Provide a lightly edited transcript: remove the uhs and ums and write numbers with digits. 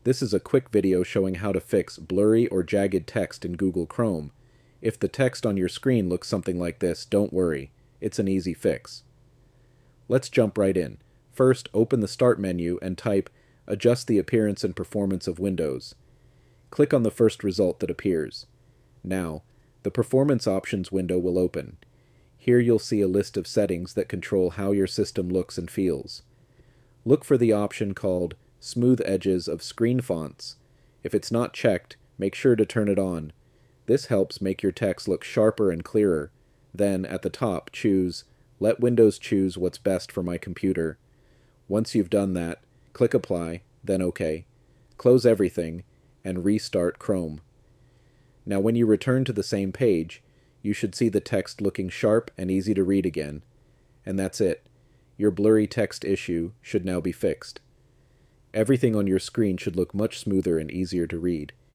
This is a quick video showing how to fix blurry or jagged text in Google Chrome. If the text on your screen looks something like this, don't worry. It's an easy fix. Let's jump right in. First, open the Start menu and type Adjust the appearance and performance of Windows. Click on the first result that appears. Now, the Performance Options window will open. Here you'll see a list of settings that control how your system looks and feels. Look for the option called Smooth Edges of Screen Fonts. If it's not checked, make sure to turn it on. This helps make your text look sharper and clearer. Then, at the top, choose Let Windows choose what's best for my computer. Once you've done that, click Apply, then OK. Close everything, and restart Chrome. Now when you return to the same page, you should see the text looking sharp and easy to read again. And that's it. Your blurry text issue should now be fixed. Everything on your screen should look much smoother and easier to read.